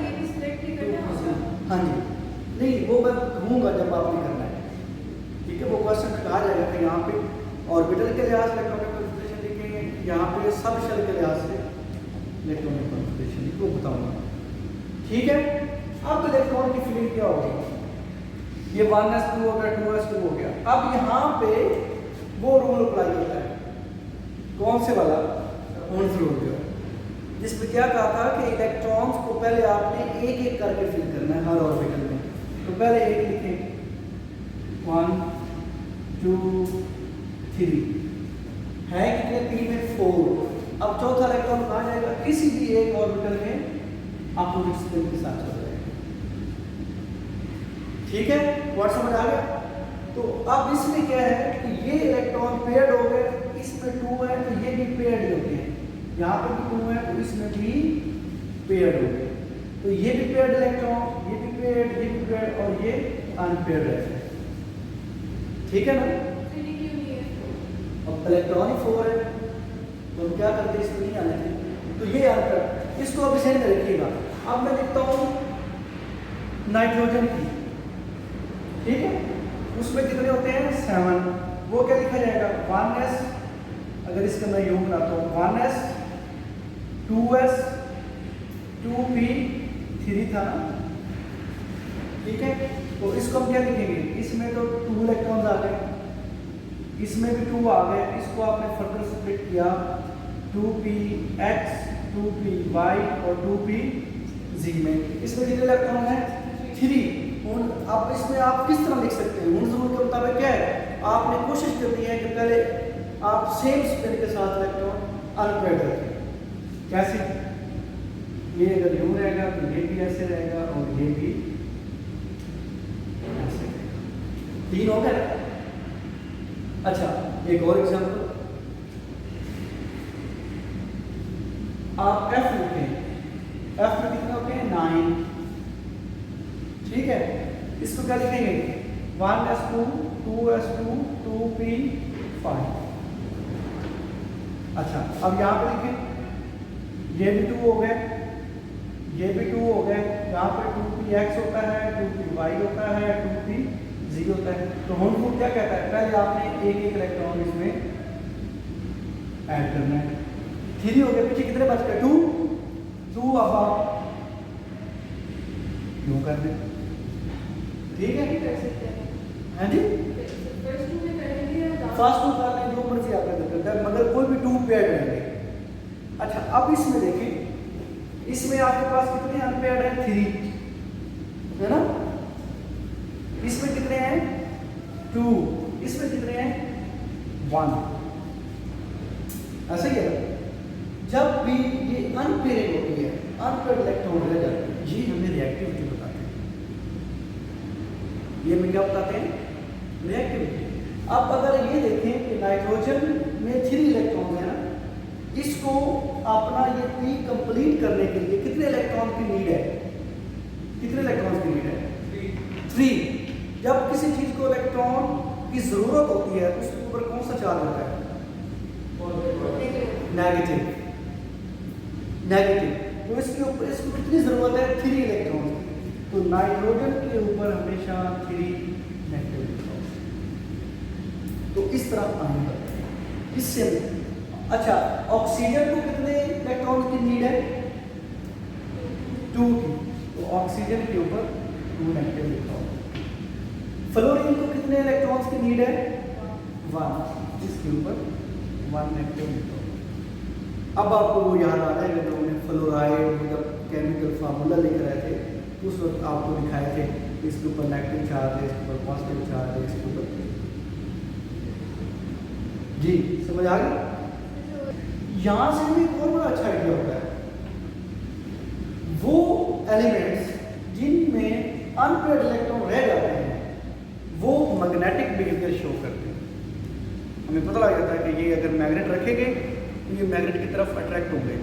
हाँ जी, नहीं वो मैं कहूँगा जब आपने करना है, ठीक है। वो क्वेश्चन में कहा जाएगा कि यहाँ पे ऑर्बिटल के लिहाज से इलेक्ट्रॉनिक कॉन्फ़िगरेशन लिखेंगे, यहाँ पे सब शेल के लिहाज से इलेक्ट्रॉनिक कॉन्फ़िगरेशन लिखो, बताऊँगा, ठीक है। अब इलेक्ट्रॉन की फीलिंग क्या होगी, ये 1s2 हो गया, 2s2 हो गया। अब यहाँ पे वो रूल अप्लाई होता है, कौन से वाला, ओह्म्स रूल जो है, जिसमें क्या कहा था कि इलेक्ट्रॉन्स को पहले आपने एक एक करके फिल करना है हर ऑर्बिटल में। तो पहले एक लिखें, 1 2 3 है कितने, 3 में 4। अब चौथा इलेक्ट्रॉन कहाँ जाएगा, किसी भी एक ऑर्बिटल में अपोजिट स्पिन के साथ चल जाएगा। ठीक है, वर्ड समझ आ गया। तो अब इसमें क्या है कि ये इलेक्ट्रॉन पेयर्ड हो गए, इसमें 2 है तो ये भी पेयर्ड ही होते हैं, यहाँ पर भी 2 है तो इसमें भी पेयर्ड हो गए। तो ये भी पेयर्ड इलेक्ट्रॉन, ये भी पेयर्ड, ये भी पेयर्ड और ये अनपेयर्ड रहते हैं। ठीक है ना। अब इलेक्ट्रॉन ही 4 है तो हम क्या करते हैं, इसमें नहीं आने थे, तो ये अनपेयर्ड, इसको अब ध्यान में रखिएगा। अब मैं लिखता हूँ नाइट्रोजन की, ठीक है, उसमें कितने होते हैं, 7। वो क्या लिखा जाएगा, 1s, अगर इसका मैं यूं बनाता हूँ 1s 2s 2p 3 था ना, ठीक है। तो इसको हम क्या लिखेंगे, इसमें तो 2 इलेक्ट्रॉन्स आ गए, इसमें भी 2 आ गए, इसको आपने फर्दर स्प्लिट किया 2px 2py और 2pz में, इसमें कितने इलेक्ट्रॉन है, 3। अब इसमें आप किस तरह लिख सकते हैं, उन रूल के मुताबिक क्या है, आपने कोशिश करनी है कि पहले आप सेम स्पिन के साथ इलेक्ट्रॉन अनपेयर्ड रखें। कैसे, ये अगर यूं रहेगा तो ये भी ऐसे रहेगा और ये भी ऐसे रहेगा, 3 हो गए। अच्छा, एक और एग्जांपल, आप F लिखें, F में कितने होते हैं, 9, ठीक है। इसको क्या लिखेंगे, 1s2 2s2 2p5। अच्छा, अब यहाँ पे लिखें, ये भी 2 हो गए, ये भी 2 हो गए, यहाँ पे 2px होता है, 2py होता है, 2pz होता है। तो होम रूल क्या कहता है, पहले आपने एक एक इलेक्ट्रॉन इसमें ऐड करना है। 3 हो गए, पीछे कितने बच गए, 2। अब आप यूं कर दें, ठीक है, हाँ जी, फर्स्ट 2 कर लें, जो मर्जी आप करते हैं, मगर कोई भी 2 पेयर्ड रहेंगे। अच्छा, अब इसमें देखें, इसमें आपके पास कितने अनपेयर्ड हैं, 3 है ना, इसमें कितने हैं, 2, इसमें कितने हैं, 1। ऐसा ही है। जब भी ये अनपेयर्ड होती है, अनपेयर्ड इलेक्ट्रॉन रह जाते हैं, ये हमें रिएक्टिविटी बताते हैं। ये हमें क्या बताते हैं, रिएक्टिविटी। अब अगर ये देखें कि नाइट्रोजन में 3 इलेक्ट्रॉन है ना, इसको अपना ये पी कंप्लीट करने के लिए कितने इलेक्ट्रॉन की नीड है, कितने इलेक्ट्रॉन की नीड है, 3। जब किसी चीज को इलेक्ट्रॉन की जरूरत होती है उसके ऊपर कौन सा चार्ज होता है, नेगेटिव, नेगेटिव। तो इसके ऊपर इसको कितनी जरूरत है, 3 इलेक्ट्रॉन। तो नाइट्रोजन के ऊपर हमेशा 3 नेगेटिव इलेक्ट्रॉन। तो इस तरह आने लगता है इससे। अच्छा, ऑक्सीजन को कितने इलेक्ट्रॉन की नीड है, 2 की। तो ऑक्सीजन के ऊपर 2 नेगेटिव इलेक्ट्रॉन। फ्लोरीन को कितने इलेक्ट्रॉन्स की नीड है, 1, इसके ऊपर 1 नेगेटिव इलेक्ट्रॉन। अब आपको वो याद आ जाएगा जो हमने फ्लोराइड जब केमिकल फार्मूला लिख रहे थे उस वक्त आपको दिखाए थे, इसके ऊपर नेगेटिव चार्ज है, इसके ऊपर पॉजिटिव चार्ज है, इसके ऊपर। जी समझ आ गई। यहां से भी एक और बड़ा अच्छा आइडिया होता है, वो एलिमेंट्स जिनमें अनपेयर्ड इलेक्ट्रॉन रह जाते हैं वो मैग्नेटिक बिहेवियर शो करते हैं। हमें पता लग जाता है कि ये अगर मैग्नेट रखेंगे तो ये मैग्नेट की तरफ अट्रैक्ट होंगे।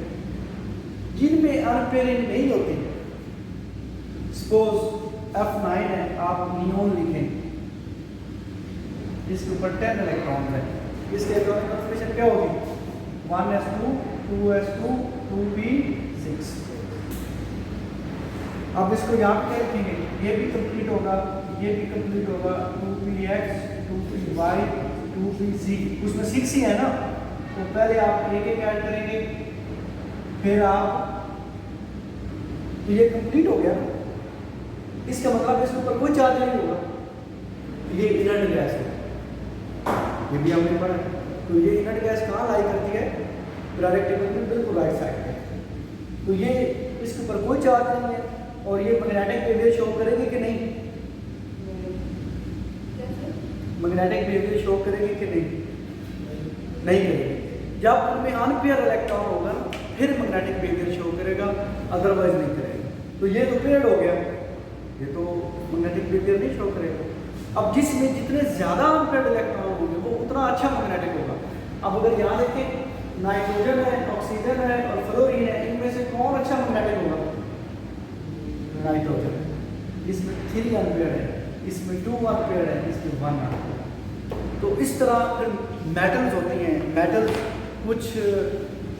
जिनमें अनपेयरिंग नहीं होती, सपोज F9 है, आप नियोन लिखें, इसके ऊपर 10 इलेक्ट्रॉन है, इसके इलेक्ट्रॉनिक कॉन्फिगरेशन क्या होगी, 1s2 2s2 2p6। अब इसको यहाँ पे क्या लिखेंगे, ये भी कंप्लीट होगा, ये भी कंप्लीट होगा, 2px 2py 2pz, उसमें 6 ही है ना, तो पहले आप एक एक ऐड करेंगे, फिर आप, तो ये कंप्लीट हो गया। इसका मतलब इसके ऊपर कोई चार्ज नहीं होगा, ये इनर्ट गैस है, ये भी हमने पढ़ा। तो ये इनर्ट गैस कहाँ लाई करती है, पीरियोडिक टेबल में बिल्कुल राइट साइड पे। तो ये इसके ऊपर कोई चार्ज नहीं है, और ये मैग्नेटिक बिहेवियर शो करेगी कि नहीं, मैग्नेटिक बिहेवियर शो करेगी कि नहीं करेगी। जब उनमें अनपेयर इलेक्ट्रॉन होगा फिर मैग्नेटिक बिहेवियर शो करेगा, अदरवाइज नहीं करेगा। तो ये तो पेयर्ड हो गया, ये तो मैग्नेटिक बिहेवियर नहीं शो करेगा। अब जिसमें जितने ज़्यादा अनपेयर्ड इलेक्ट्रॉन होंगे वो उतना अच्छा मैग्नेटिक होगा। अब अगर यहाँ देखें, नाइट्रोजन है, ऑक्सीजन है और फ्लोरीन है, इनमें से कौन अच्छा मैग्नेटिक होगा, नाइट्रोजन। इसमें 3 अनपेयर्ड है, इसमें 2 अनपेयर्ड है, इसमें 1 अनपेयर्ड। तो इस तरह फिर मेटल्स होती हैं, मेटल्स कुछ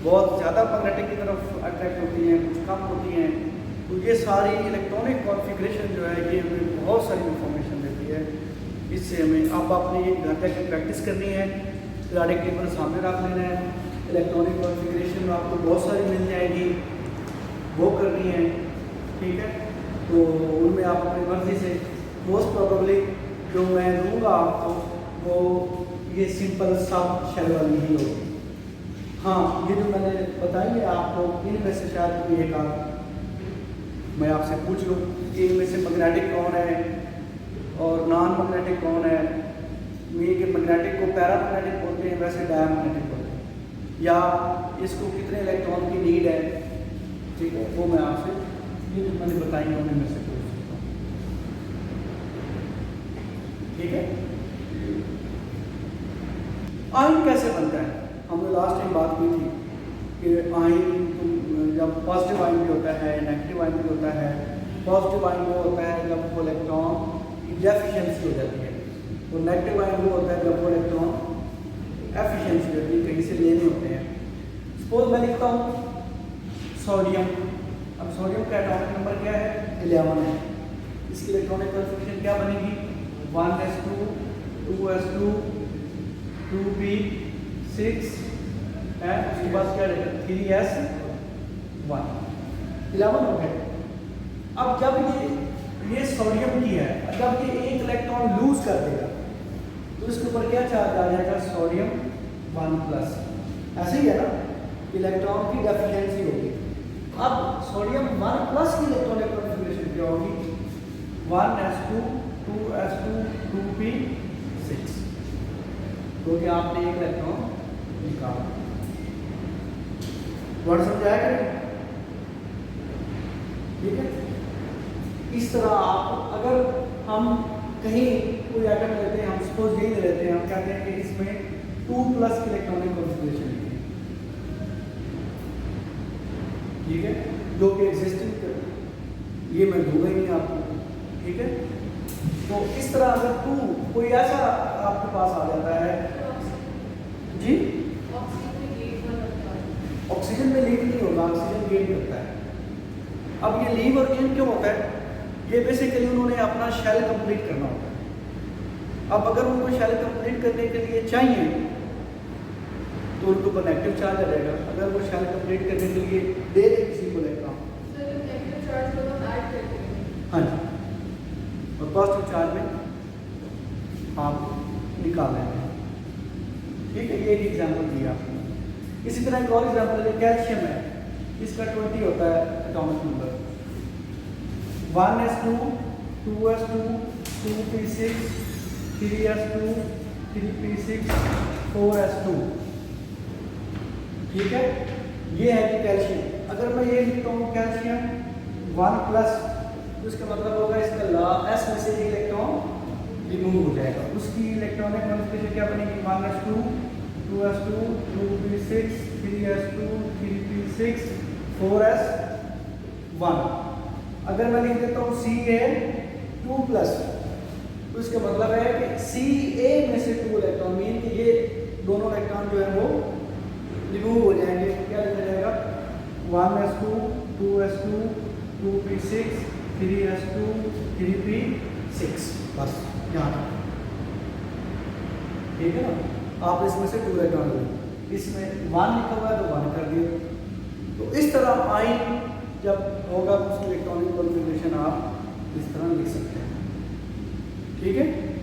बहुत ज़्यादा मैग्नेटिक की तरफ अट्रैक्ट होती हैं, कुछ कम होती हैं। तो ये सारी इलेक्ट्रॉनिक कॉन्फ़िगरेशन जो है ये हमें बहुत सारी इंफॉर्मेशन देती है। इससे हमें अब आपने ये घर तक प्रैक्टिस करनी है, पीरियोडिक टेबल सामने रख लेना है, इलेक्ट्रॉनिक कॉन्फ़िगरेशन आपको बहुत सारी मिल जाएगी, वो करनी है, ठीक है। तो उनमें आप अपनी मर्ज़ी से, मोस्ट प्रोबेबली जो मैं दूँगा आपको वो ये सिंपल सब शेल वाली ही होगी। हाँ, ये जो मैंने बताई है आपको, इनमें से शायद कोई एक आध मैं आपसे पूछ लूँ कि इनमें से मैग्नेटिक कौन है और नॉन मैग्नेटिक कौन है। ये कि मैग्नेटिक को पैरामैग्नेटिक बोलते हैं, वैसे डायमैग्नेटिक बोलते हैं, या इसको कितने इलेक्ट्रॉन की नीड है, ठीक है, वो मैं आपसे ये जो मैंने बताई है उनमें से पूछ सकता हूँ, ठीक है। आयन कैसे बनता है, हमने लास्ट टाइम बात की थी कि आयन जब पॉजिटिव आयन भी होता है, नेगेटिव आयन भी होता है। पॉजिटिव आयन वो होता है जब वो इलेक्ट्रॉन की डेफिशिएंसी हो जाती है, और नेगेटिव आयन वो होता है जब वो इलेक्ट्रॉन एफिशिएंसी होती है, कहीं से लेने होते हैं। सपोज मैं लिखता हूँ सोडियम। अब सोडियम का एटॉमिक नंबर क्या है, 11 है। इसकी इलेक्ट्रॉनिक कॉन्फ़िगरेशन क्या बनेगी, 1s2 2s2 2p6 है, उसके बाद क्या रहेगा 3s1, 11 हो गए। अब जब ये सोडियम की है, जब ये एक इलेक्ट्रॉन लूज कर देगा तो इसके ऊपर क्या चार्ज आ जाएगा, सोडियम 1+। ऐसे ही है ना, इलेक्ट्रॉन की डेफिशिएंसी होगी। अब सोडियम 1+ की इलेक्ट्रॉनिक कॉन्फ़िगरेशन क्या होगी, 1s2 2s2 2p6, क्योंकि आपने एक इलेक्ट्रॉन निकाला। वर्ड समझाया क्या, ठीक है। इस तरह आप, अगर हम कहीं कोई आइटम लेते हैं, हम सपोज यही ले लेते हैं, हम कहते हैं कि इसमें 2+ की इलेक्ट्रॉनिक कॉन्फ़िगरेशन है, ठीक है, जो कि एग्जिस्टिंग, ये मैं दूंगा ही नहीं आपको, ठीक है। तो इस तरह अगर 2 कोई ऐसा आपके पास आ जाता है जी, ऑक्सीजन में लीव नहीं होगा, ऑक्सीजन गेन करता है। अब ये लीव और गेन क्यों होता है, ये बेसिकली उन्होंने अपना शेल कंप्लीट करना होता है। अब अगर उनको शेल कंप्लीट करने के लिए चाहिए तो उनको ऊपर नेगेटिव चार्ज आ जाएगा। अगर वो शेल कंप्लीट करने के लिए दे दे किसी को इलेक्ट्रॉन, हाँ जी, और पॉजिटिव चार्ज में आप निकाल लेते हैं, ठीक है। ये एक एग्जाम्पल दिया आपने। इसी तरह एक और एग्जाम्पल है, कैल्शियम है, इसका 20 होता है atomic number, 1s2 2s2 2p6 3s2 3p6 4s2, ठीक है। ये है कि कैल्शियम। अगर मैं ये लिखता हूँ कैल्शियम 1+, तो इसका मतलब होगा इसका S में से इलेक्ट्रॉन रिमूव हो जाएगा, उसकी इलेक्ट्रॉनिक कॉन्फ़िगरेशन क्या बनेगी, 1s2 2s2 2p6 3s2 3p6 4s1। अगर मैं लिख देता हूँ Ca2+, तो इसका मतलब है कि Ca में से 2 इलेक्ट्रॉन, मीन कि ये दोनों इलेक्ट्रॉन जो है वो रिमूव हो जाएंगे। क्या लिखा जाएगा, 1s2 2s2 2p6 3s2 3p6, बस यहाँ तक, ठीक है ना। आप इसमें से 2 इलेक्ट्रॉन लेंगे, इसमें 1 लिखा हुआ है तो 1 कर दिया। तो इस तरह आयन जब होगा उसकी इलेक्ट्रॉनिक कॉन्फ़िगरेशन आप इस तरह लिख सकते हैं। ठीक है।